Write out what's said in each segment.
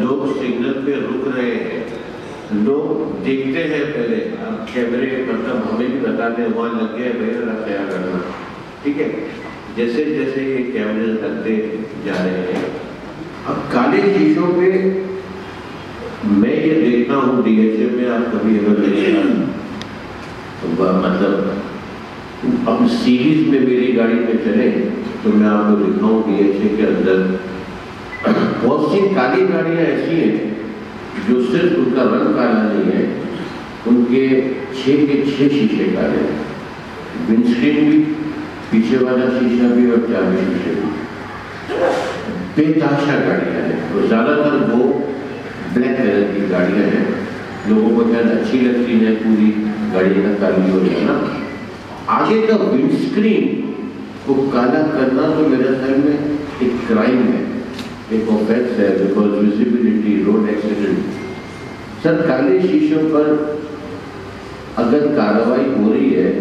لوگ سگنل پہ رک رہے ہیں، لوگ دیکھتے ہیں پہلے، اب کیمرے مطلب ہمیں بھی بتاتے ہیں وہاں لگ گیا ہے بھائی ذرا خیال رکھنا، ٹھیک ہے، جیسے جیسے یہ کیمرے لگتے جا رہے ہیں۔ اب کالے شیشوں پہ میں یہ دیکھتا ہوں ڈی ایچ اے میں، آپ کبھی اگر دیکھیں مطلب اب سیریز میں میری گاڑی میں چلے تو میں آپ کو دکھاؤں ڈی ایچ اے کے اندر بہت سی کالی گاڑیاں ایسی ہیں جو صرف ان کا رنگ کالا نہیں ہے، ان کے 6 کے 6 شیشے کالے ہیں، ونڈ اسکرین بھی، پیچھے والا شیشہ بھی اور چابی شیشے بھی، بے تحاشا گاڑیاں ہیں، اور زیادہ تر وہ بلیک کلر کی گاڑیاں ہیں، لوگوں کو شاید اچھی لگتی ہے پوری گاڑی کا کالی ہو جانا۔ آگے کا ونڈ اسکرین کو کالا کرنا تو میرے خیال میں ایک کرائم ہے، ایک آفینس ہے، بیکاز ویزیبلٹی، روڈ ایکسیڈنٹ۔ سر کالے شیشوں پر اگر کارروائی ہو رہی ہے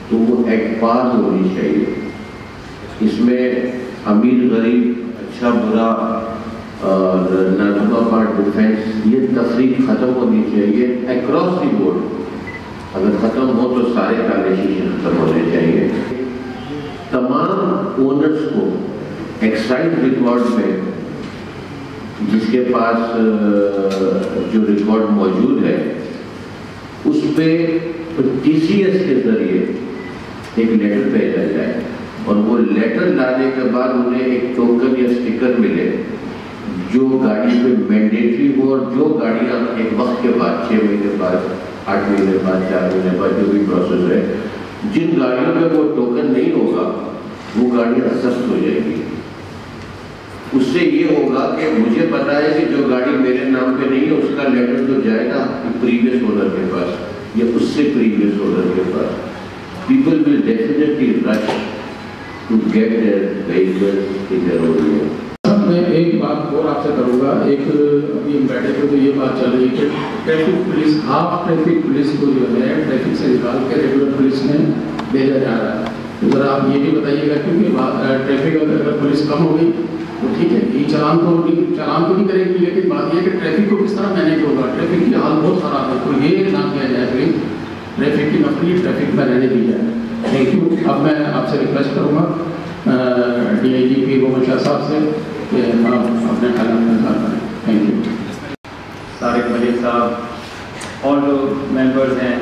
تو وہ ایٹ پار ہونی چاہیے، اس میں امیر غریب، اچھا برا اور ناگزیر پارٹ ڈیفینس، یہ تفریق ختم ہونی چاہیے اکراس دی بورڈ۔ اگر ختم ہو تو سارے کالے شیشے ختم ہونے چاہیے۔ تمام اونرز کو ایکسائز ریکارڈ میں، جس کے پاس جو ریکارڈ موجود ہے، اس پہ ٹی سی ایس کے ذریعے ایک لیٹر بھیجا جائے، اور وہ لیٹر لانے کے بعد انہیں ایک ٹوکن یا اسٹیکر ملے جو گاڑی پہ مینڈیٹری ہو، اور جو گاڑیاں ایک وقت کے بعد 6 مہینے بعد، 8 مہینے بعد، 4 مہینے بعد جو بھی پروسیس ہے، جن گاڑیوں میں وہ ٹوکن نہیں ہوگا وہ گاڑیاں سخت ہو جائیں گی۔ اس سے یہ ہوگا کہ مجھے پتا ہے کہ جو گاڑی میرے نام پہ نہیں ہے اس کا لیٹر تو جائے گا پریویس اونر کے پاس یا اس سے پریویس اونر کے پاس۔ People will definitely rush to get their vehicles in their own way. میں ایک بات اور آپ سے کروں گا، ایک ابھی ہم بیٹھے تھے تو یہ بات چل رہی ہے کہ traffic police, half traffic police کو جو ہے ٹریفک سے نکال کے ریگولر پولیس میں بھیجا جا رہا ہے۔ تو ذرا آپ یہ بھی بتائیے گا، کیونکہ ٹریفک اگر پولیس کم ہو گئی تو ٹھیک ہے، یہ چلان تو نہیں کرے گی، لیکن بات یہ ہے کہ ٹریفک کو کس طرح مینیج ہوگا۔ ٹریفک کی حال بہت خراب ہے، تو یہ نہ کیا جائے پلیز، ٹریفک کی نفری ٹریفک میں رہنے دی جائے۔ Thank you. اب میں آپ سے ریکویسٹ کروں گا ڈی آئی جی پی روہن شاہ صاحب سے کہ آپ اپنے خیالات میں اظہار کریں۔ Thank you. طارق ملک صاحب، اور جو ممبرز ہیں،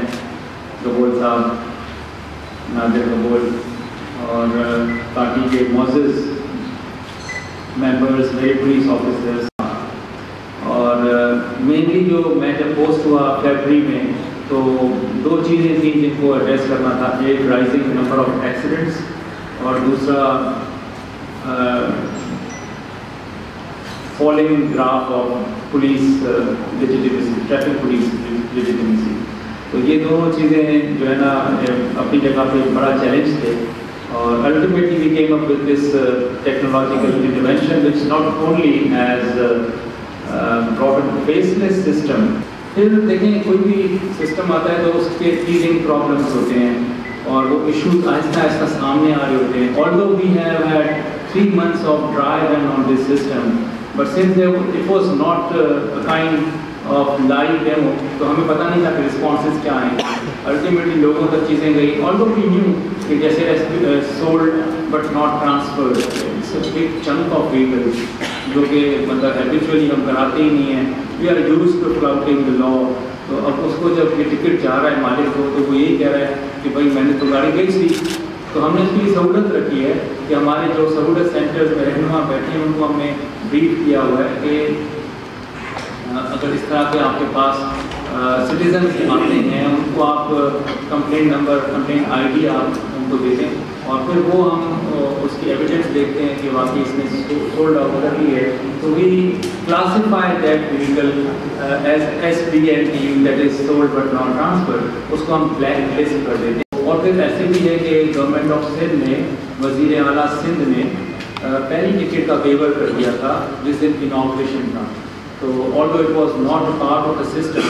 گبول صاحب، نادر گبول، اور پارٹی کے معزز ممبرز، نئے پولیس آفیسرز، اور مینلی جو میں جب پوسٹ ہوا فیبرری میں تو 2 چیزیں تھیں جن کو ایڈریس کرنا تھا، ایک رائزنگ نمبر آف ایکسیڈنٹس، اور دوسرا falling graph of police legitimacy, traffic police legitimacy. تو یہ دونوں چیزیں جو ہے نا اپنی جگہ پہ بڑا چیلنج تھے، اور ultimately we came up with this technological intervention which not only has brought a faceless system۔ پھر دیکھیں کوئی بھی سسٹم آتا ہے تو اس کے teething problems ہوتے ہیں اور وہ ایشوز آہستہ آہستہ سامنے آ رہے ہوتے ہیں۔ although we have had 3 months of dry run on this system, but since it was not a kind of live demo تو ہمیں پتہ نہیں تھا کہ رسپانسز کیا ہیں۔ الٹیمیٹلی لوگوں تک چیزیں گئی، although we knew کہ جیسے sold but not transferred، it's a big chunk of vehicles جو کہ مطلب ہیبیچولی ہم کراتے ہی نہیں ہیں، we are used to flouting the law۔ تو اب اس کو جب یہ ٹکٹ جا رہا ہے مالک کو تو وہ یہی کہہ رہا ہے کہ بھائی میں نے تو گاڑی بیچ دی۔ تو ہم نے اس کی سہولت رکھی ہے کہ ہمارے جو سہولت سینٹرز میں رہنما بیٹھے ہیں ان کو ہم نے بریف کیا ہوا ہے کہ اگر اس طرح کے آپ کے پاس سٹیزنز آتے ہیں ان کو آپ complaint number, complaint I D آپ ان کو دے دیں، اور پھر وہ ہم اس کی ایویڈنس دیکھتے ہیں کہ واقعی اس نے سولڈ آؤٹ کر لی ہے، تو we classify that vehicle as S P N T that is sold but not transferred, اس کو ہم بلیک لسٹ کر دیتے ہیں۔ اور پھر ایسے بھی ہے کہ گورنمنٹ آف سندھ نے، وزیر اعلیٰ سندھ نے پہلی ٹکٹ کا ویور کر دیا تھا جس دن اناگوریشن تھا۔ تو although it was not a part of the system,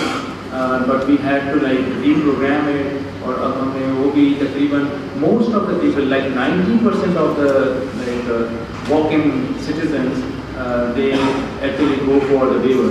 but we had to like reprogram it، اور اب ہم نے وہ بھی تقریباً most of the people like 90% of the like walk-in citizens they actually go for the waiver.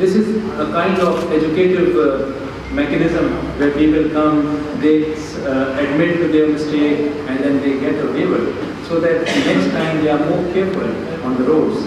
This is a kind of educative mechanism where people come, they admit to their mistake and then they get a waiver, so that next time they are more careful on the roads.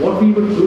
What we would do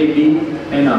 ABNR,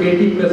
80+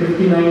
59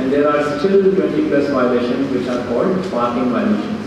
And there are still 20+ violations which are called parking violations.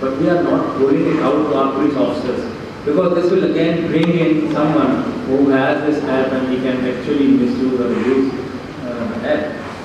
but we are not rolling it out to our police officers, because this will again bring in someone who has this app and he can actually misuse or abuse app.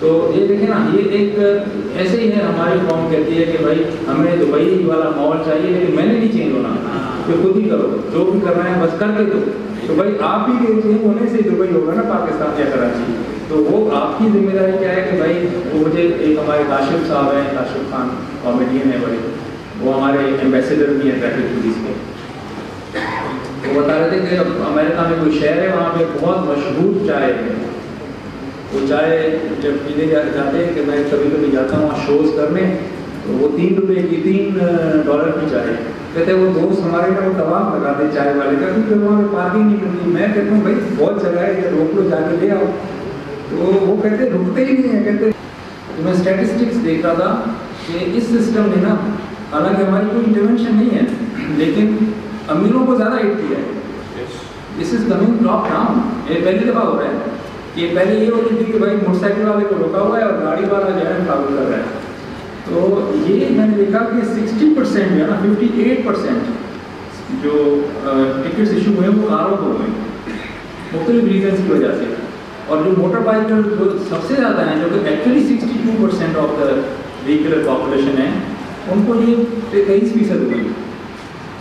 تو یہ دیکھیں نا، یہ ایک ایسے ہی ہے، ہماری قوم کہتی ہے کہ بھائی ہمیں دبئی والا ماحول چاہیے، لیکن میں نے نہیں چینج ہونا، کہ خود ہی کرو، جو بھی کر رہے ہیں بس کر کے دو. تو بھائی آپ ہی کے چینج ہونے سے دبئی ہوگا نا پاکستان یا کراچی. تو وہ آپ کی ذمہ داری کیا ہے کہ بھائی وہ مجھے ایک ہمارے کاشف صاحب ہیں، کاشف خان کامیڈین ہیں بڑے، وہ ہمارے ایمبیسیڈر بھی ہیں ٹریفک پولیس کے. وہ بتا رہے تھے کہ امریکہ میں کوئی شہر ہے، وہاں پہ بہت مشہور چائے ہے. وہ چائے جب پینے جاتے ہیں کہ میں کبھی کبھی جاتا ہوں وہاں شوز کرنے، تو وہ $3 کی $3 کی چائے کہتے ہیں. وہ دوست ہمارے نا وہ طواف لگاتے ہیں چائے والے کا، کیونکہ وہاں پہ پارکنگ نہیں ملتی. میں کہتا ہوں بھائی بہت جگہ ہے کہ روک لو، جا کے لے آؤ. تو وہ کہتے ہیں رکتے ہی نہیں ہیں. کہتے تو میں اسٹیٹسٹکس دیکھ رہا تھا کہ اس سسٹم نے نا، حالانکہ ہماری کوئی انٹرونشن نہیں ہے، لیکن امیروں کو زیادہ ہٹ کیا ہے. دس از کمنگ ٹاپ ڈاؤن. یہ پہلی دفعہ ہو رہا ہے. کہ پہلے یہ ہوتی تھی کہ بھائی موٹر سائیکل والے کو روکا ہوا ہے اور گاڑی والا جو ہے ٹریول کر رہا ہے. تو یہ میں نے دیکھا کہ 60% جو ہے نا 58% جو ٹکٹس ایشو ہوئے ہیں وہ کاروں کو ہوئے مختلف ریزنس کی وجہ سے. اور جو موٹر بائکر جو سب سے زیادہ ہیں، جو کہ ایکچولی 62% آف دا ویکولر پاپولیشن ہے، ان کو یہ 23% ہوئی.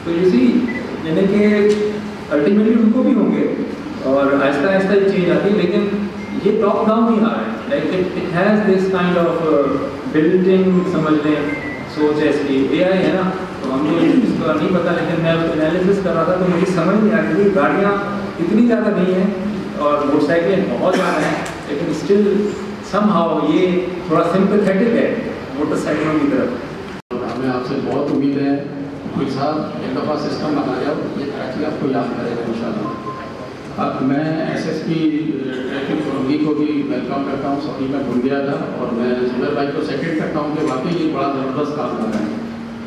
تو اسی یعنی کہ الٹیمیٹلی ان کو بھی ہوں گے اور آہستہ آہستہ یہ چینج آتی ہے. لیکن یہ ٹاپ ڈاؤن نہیں آ رہا ہے. Like it has this kind of building سمجھ لیں سوچ ہے. اس کی اے آئی ہے نا، تو ہم کو اس کا نہیں پتا، لیکن میں انالیسس کر رہا تھا تو مجھے سمجھ نہیں آ رہی تھی. گاڑیاں اتنی زیادہ نہیں ہیں اور موٹر سائیکلیں بہت زیادہ ہیں، لیکن اسٹل سم ہاؤ یہ تھوڑا سمپیتھیٹک ہے موٹر سائیکلوں کی طرف. ہمیں آپ سے بہت امید ہے کوئی صاحب ایک دفعہ سسٹم بنا جاؤ، یہ کراچی آپ کو یاد کرے گا انشاءاللہ. اب میں ایس ایس پی ٹریفک فرنگی کو بھی ویلکم کرتا ہوں. سوری میں بھول گیا تھا، اور میں زبیر بھائی کو سیکنڈ کرتا ہوں کہ واقعی یہ بڑا زبردست کام کر رہے ہیں.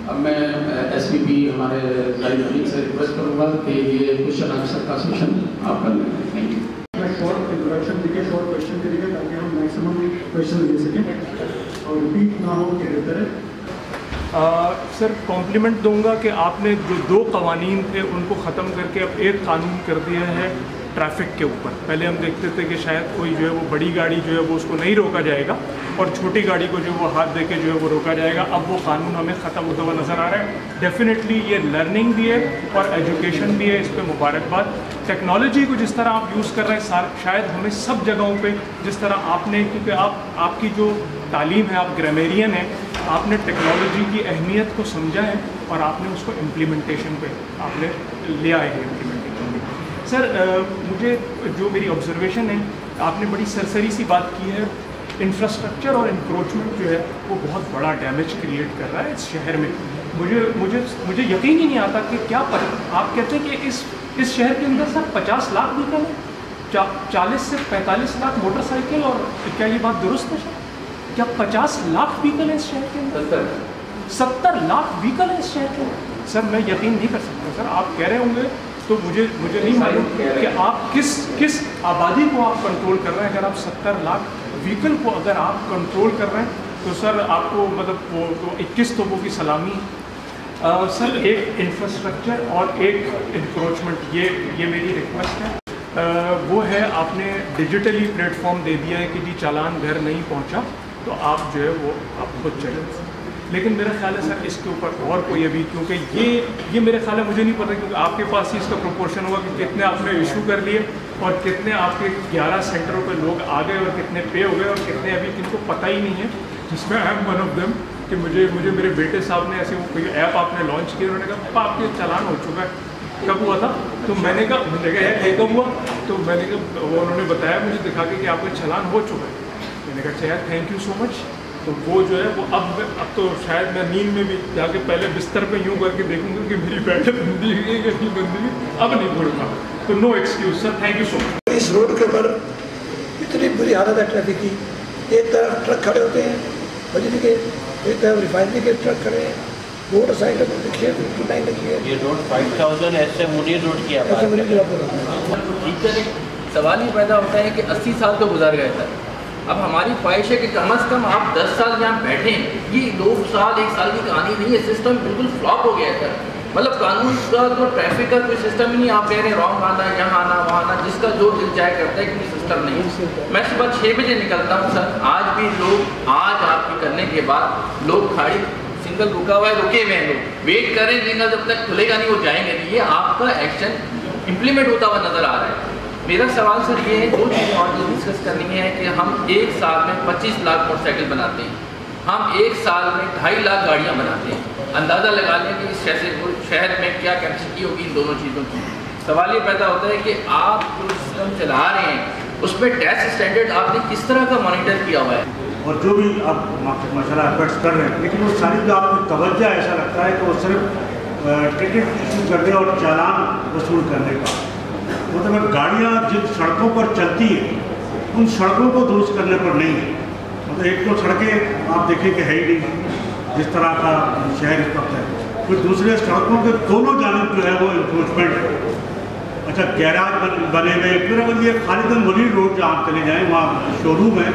اب میں ایس پی ہمارے زاہد حمید سے ریکویسٹ کروں گا کہ یہ کوشچن آنسر کا سیشن آپ کر لیں. Thank you. میں شارٹ انٹروڈکشن دے کے شارٹ کوشچن کریں گے تاکہ ہم میکسیمم کوشچن لے سکیں اور ریپیٹ نہ ہو کہ بہتر ہے. سر کمپلیمنٹ دوں گا کہ آپ نے جو 2 قوانین تھے ان کو ختم کر کے اب ایک قانون کر دیا ہے ٹریفک کے اوپر. پہلے ہم دیکھتے تھے کہ شاید کوئی جو ہے وہ بڑی گاڑی جو ہے وہ اس کو نہیں روکا جائے گا اور چھوٹی گاڑی کو جو وہ ہاتھ دے کے جو ہے وہ روکا جائے گا. اب وہ قانون ہمیں ختم ہوتا ہوا نظر آ رہا ہے. ڈیفینیٹلی یہ لرننگ بھی ہے اور ایجوکیشن بھی ہے، اس پہ مبارکباد. ٹیکنالوجی کو جس طرح آپ یوز کر رہے ہیں شاید ہمیں سب جگہوں پہ جس طرح آپ نے، کیونکہ آپ کی جو تعلیم ہے، آپ گرامیرین ہیں، آپ نے ٹیکنالوجی کی اہمیت کو سمجھا ہے اور آپ نے اس کو امپلیمنٹیشن پہ آپ نے لیا ہے امپلیمنٹیشن پہ. سر مجھے جو میری آبزرویشن ہے، آپ نے بڑی سرسری سی بات کی ہے. انفراسٹرکچر اور انکروچمنٹ جو ہے وہ بہت بڑا ڈیمیج کریٹ کر رہا ہے اس شہر میں. مجھے یقین ہی نہیں آتا کہ کیا آپ کہتے ہیں کہ اس شہر کے اندر سر 50 لاکھ ویکل ہیں، 40 سے 45 لاکھ موٹر سائیکل، اور کیا یہ بات درست ہے سر؟ کیا 50 لاکھ ویکل ہیں اس شہر کے اندر؟ 70 لاکھ ویکل ہیں اس شہر کے اندر. سر میں یقین نہیں کر سکتا. سر آپ کہہ رہے ہوں گے تو مجھے نہیں معلوم کہ آپ کس آبادی کو آپ کنٹرول کر رہے ہیں. اگر آپ 70 لاکھ ویکل کو اگر آپ کنٹرول کر رہے ہیں تو سر آپ کو مطلب وہ 21 توپوں کی سلامی. سر ایک انفراسٹرکچر اور ایک انکروچمنٹ، یہ میری ریکویسٹ ہے. وہ ہے آپ نے ڈیجیٹلی پلیٹ فارم دے دیا ہے کہ جی چالان گھر نہیں پہنچا تو آپ جو ہے وہ آپ خود چلیں. لیکن میرا خیال ہے سر اس کے اوپر اور کوئی ابھی، کیونکہ یہ میرے خیال ہے مجھے نہیں پتہ، کیونکہ آپ کے پاس ہی اس کا پروپورشن ہوگا کہ کتنے آپ نے ایشو کر لیے اور کتنے آپ کے 11 سینٹروں پہ لوگ آ گئے اور کتنے پے ہو گئے اور کتنے ابھی کن کو پتہ ہی نہیں ہے. جس میں I am one of them کہ مجھے میرے بیٹے صاحب نے ایسے وہ کوئی ایپ آپ نے لانچ کیا، انہوں نے کہا پاپا آپ کے چالان ہو چکا ہے. کب ہوا تھا؟ تو میں نے کہا یہ کب ہوا؟ تو میں نے کہا وہ انہوں نے بتایا مجھے دکھا کے کہ آپ کا چالان ہو چکا ہے. میں نے کہا اچھا یار تھینک یو سو مچ. تو وہ جو ہے وہ اب تو شاید میں نیند میں بھی جا کے پہلے بستر پہ یوں کر کے دیکھوں گا کہ میری بیٹھ بندی ہے کہ نہیں بندی ہے، اب نہیں بھولوں گا. تو no excuse sir, thank you so much. اس روڈ کے اوپر اتنی بری حالت ہے ٹریفک کی. ایک طرف ٹرک کھڑے ہوتے ہیں بجلی کے، ایک طرف ریفائنری کے ٹرک کھڑے ہیں، موٹر سائیکل پر دیکھیے لائن لگی ہے. یہ روڈ 5000 ایسے منیر روڈ کی ایسے منیر کی سوال یہ پیدا ہوتا ہے کہ 80 سال تو گزر گئے تھے اب ہماری خواہش ہے کہ کم از کم آپ 10 سال یہاں بیٹھیں. یہ 2 سال 1 سال کی کہانی نہیں ہے. سسٹم بالکل فلاپ ہو گیا ہے سر. مطلب قانون کا تو ٹریفک کا کوئی سسٹم ہی نہیں. آپ کہہ رہے ہیں رانگ آنا ہے, یہاں آنا وہاں آنا, جس کا جو دل چاہے کرتا ہے, کوئی سسٹم نہیں. میں صبح 6 بجے نکلتا ہوں سر. آج بھی لوگ, آج آپ کے کرنے کے بعد لوگ کھاڑی سنگل رکا ہوا ہے, رکے ہوئے ہیں لوگ, ویٹ کر رہے ہیں سنگل جب تک کھلے گا نہیں وہ جائیں گے نہیں. یہ آپ کا ایکشن امپلیمنٹ ہوتا ہوا نظر آ رہا ہے. میرا سوال سر یہ ہے, 2 چیزیں اور جو ڈسکس کرنی ہے کہ ہم 1 سال میں 25 لاکھ موٹر سائیکل بناتے ہیں, ہم 1 سال میں 2.5 لاکھ گاڑیاں بناتے ہیں. اندازہ لگا لیں کہ اس شہر میں کیا کیپیسٹی ہوگی ان دونوں چیزوں کی. سوال یہ پیدا ہوتا ہے کہ آپ جو سسٹم چلا رہے ہیں اس میں ٹیکس اسٹینڈرڈ آپ نے کس طرح کا مانیٹر کیا ہوا ہے؟ اور جو بھی آپ ماشاءاللہ ایفرٹس کر رہے ہیں, لیکن وہ ساری جو آپ کی توجہ ایسا لگتا ہے کہ وہ صرف ٹکٹ ایشو کرنے اور چالان وصول کرنے کا, مطلب گاڑیاں جن سڑکوں پر چلتی ہیں ان سڑکوں کو درست کرنے پر نہیں ہے. مطلب ایک تو سڑکیں آپ دیکھیں کہ ہے ہی نہیں جس طرح کا شہر اس وقت ہے, پھر دوسرے سڑکوں کے دونوں جانب جو ہے وہ انکروچمنٹ ہے. اچھا گیراج بنے ہوئے, پھر اگر یہ خالد بن ولید روڈ جہاں چلے جائیں وہاں شو روم ہے,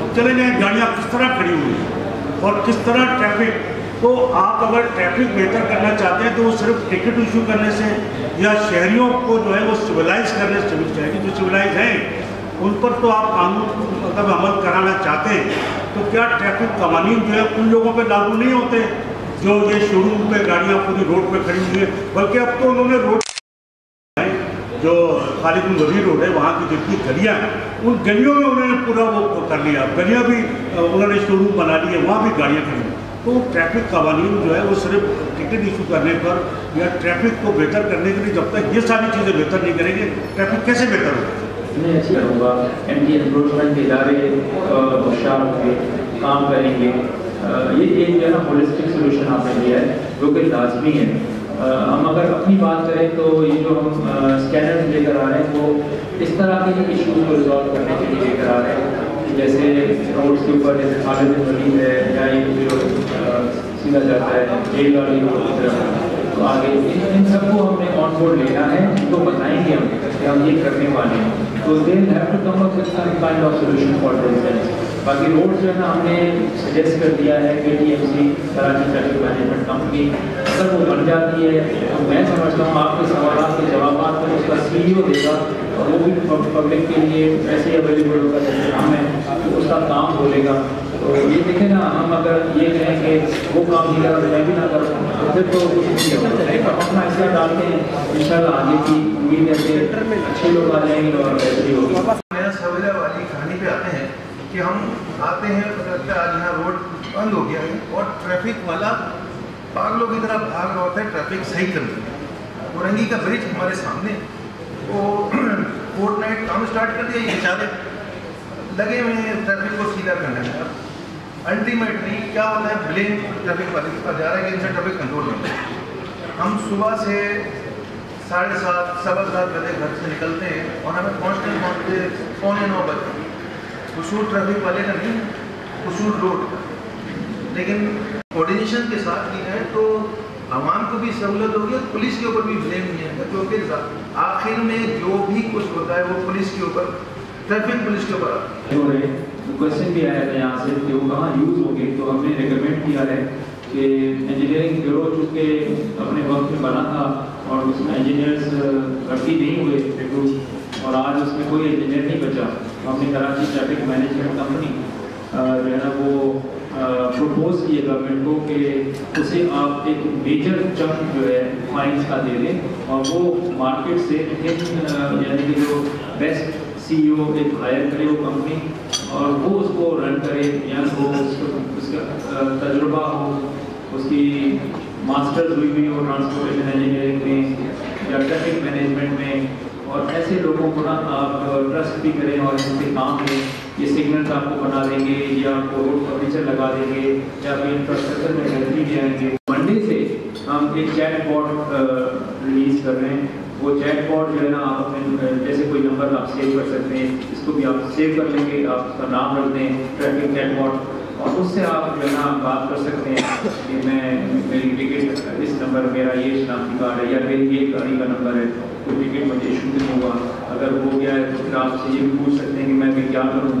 اب چلے جائیں گاڑیاں کس طرح کھڑی ہوئی ہیں اور کس طرح ٹریفک. تو آپ اگر ٹریفک بہتر کرنا چاہتے ہیں تو وہ صرف ٹکٹ ایشو کرنے سے یا شہریوں کو جو ہے وہ سویلائز کرنے سے چاہیے. جو سویلائز ہیں ان پر تو آپ قانون مطلب عمل کرانا چاہتے ہیں, تو کیا ٹریفک قوانین جو ہے ان لوگوں پہ لاگو نہیں ہوتے جو یہ شو روم پہ گاڑیاں پوری روڈ پہ کھڑی ہوئی ہیں؟ بلکہ اب تو انہوں نے روڈ جو خالد بن ولید روڈ ہے وہاں کی جتنی گلیاں ہیں ان گلیوں میں انہوں نے پورا وہ کر لیا, گلیاں بھی انہوں نے شو روم بنا لی ہے, وہاں بھی گاڑیاں کھڑی ہیں. تو ٹریفک قوانین جو ہے وہ صرف ٹکٹ ایشو کرنے پر یا ٹریفک کو بہتر کرنے کے لیے جب تک یہ ساری چیزیں بہتر نہیں کریں گے ٹریفک کیسے بہتر ہوگا؟ میں اچھی کروں گا. اینٹی انکروچمنٹ ادارے ہوشیار ہوں گے, کام کریں گے. یہ ایک جو ہے نا ہولسٹک سولوشن آپ نے لیا ہے جو کہ لازمی ہے. ہم اگر اپنی بات کریں تو یہ جو ہم اسکینر لے کر آ رہے ہیں وہ اس طرح کے ایشوز کو ریزالو کرنے کے لیے لے کر آ رہے ہیں, جیسے روڈس کے اوپر جیسے خالد بن ولید ہے یا یہ جو سیدھا جاتا ہے جیل والی روڈ کی طرف, تو آگے ان سب کو ہم نے آن بورڈ لینا ہے, ان کو بتائیں گے ہم کہ ہم یہ کرنے والے ہیں. تو they have to come up with some kind of solution for this. باقی روڈ جو ہے نا ہم نے سجیسٹ کر دیا ہے کہ KTMC Karachi traffic management company اگر وہ بن جاتی ہے تو میں سمجھتا ہوں آپ کے سوالات کے جوابات کو اس کا CEO دے گا اور وہ بھی پبلک کے لیے ایسے اویلیبل ہوگا جیسے ہم ہیں, تو اس کا کام بولے گا. تو یہ دیکھیں نا, ہم اگر یہ کہیں کہ وہ کام نہیں کرا میں بھی نہ کروں تو پھر تو کچھ نہیں ہوگا. اپنا حصہ ڈالتے ہیں, ان شاء اللہ آگے کی امید ہے کہ اچھے لوگ آ جائیں گے اور بہتری ہوگی. نیا سویرا والی کہانی پہ آتے ہیں کہ ہم آتے ہیں لگتا ہے آج یہاں روڈ بند ہو گیا ہے اور ٹریفک والا پاگلوں کی طرح بھاگ رہا ہوتا ہے ٹریفک صحیح کرنے کے. اورنگی کا برج ہمارے سامنے, وہ فورٹ نائٹ کام اسٹارٹ کر دیا, یہ بیچارے لگے ہوئے ہیں ٹریفک کو سیدھا کرنے میں. الٹیمیٹلی کیا ہوتا ہے, بلیم ٹریفک والے پر جا رہا ہے کہ ان سے ٹریفک کنٹرول نہیں ہے. ہم صبح سے 7:30 7:15 بجے گھر سے نکلتے ہیں اور ہمیں پہنچتے 8:45 بجے. قصور ٹریفک والے کا نہیں, قصور روڈ کا. لیکن کوارڈینیشن کے ساتھ کی ہے تو عوام کو بھی سہولت ہوگی اور پولیس کے اوپر بھی بلیم نہیں آئے گا, کیونکہ آخر میں جو بھی کچھ ہوتا ہے وہ پولیس کے اوپر, ٹریفک پولیس کے اوپر آتا ہے. کوشچن بھی آیا تھا یہاں سے کہ وہ کہاں یوز ہوگی, تو ہم نے ریکمینڈ کیا ہے کہ انجینئرنگ بیورو چونکہ اپنے وقت میں بنا تھا اور اس میں انجینئرس بھرتی نہیں ہوئے ریکروٹ, اور آج اس میں کوئی انجینئر نہیں بچا. ہم نے کراچی ٹریفک مینجمنٹ کمپنی جو ہے نا وہ پروپوز کیے گورنمنٹ کو کہ اسے آپ ایک میجر چنک جو ہے فائنس کا دے دیں اور وہ مارکیٹ سے یعنی کہ جو بیسٹ CEO ایک ہائر کرے وہ کمپنی اور وہ اس کو رن کرے, یعنی وہ اس کا تجربہ ہو, اس کی ماسٹرز ہوئی ہو ٹرانسپورٹیشن انجینئرنگ میں یا ٹریفک مینجمنٹ میں, اور ایسے لوگوں کو نا آپ ٹرسٹ بھی کریں اور ان سے کام لیں. یہ سگنلز آپ کو بنا دیں گے یا آپ کو روڈ فرنیچر لگا دیں گے یا پھر انفراسٹرکچر میں بہتری بھی آئیں گے. منڈے سے ہم ایک چیٹ باٹ ریلیز کر رہے ہیں. وہ چیٹ باٹ جو ہے نا آپ اپنے جیسے کوئی نمبر آپ سیو کر سکتے ہیں, اس کو بھی آپ سیو کر لیں گے, آپ اس کا نام رکھ دیں ٹریفک چیٹ باٹ, اور اس سے آپ جو ہے نا بات کر سکتے ہیں کہ میں میری ٹکٹ اس نمبر میرا یہ شناختی کارڈ ہے یا میری یہ گاڑی کا نمبر ہے, کوئی ٹکٹ مجھے ایشو نہیں ہوا, اگر ہو گیا ہے تو پھر آپ سے یہ بھی پوچھ سکتے ہیں کہ میں بھی کیا کروں,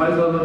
5000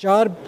4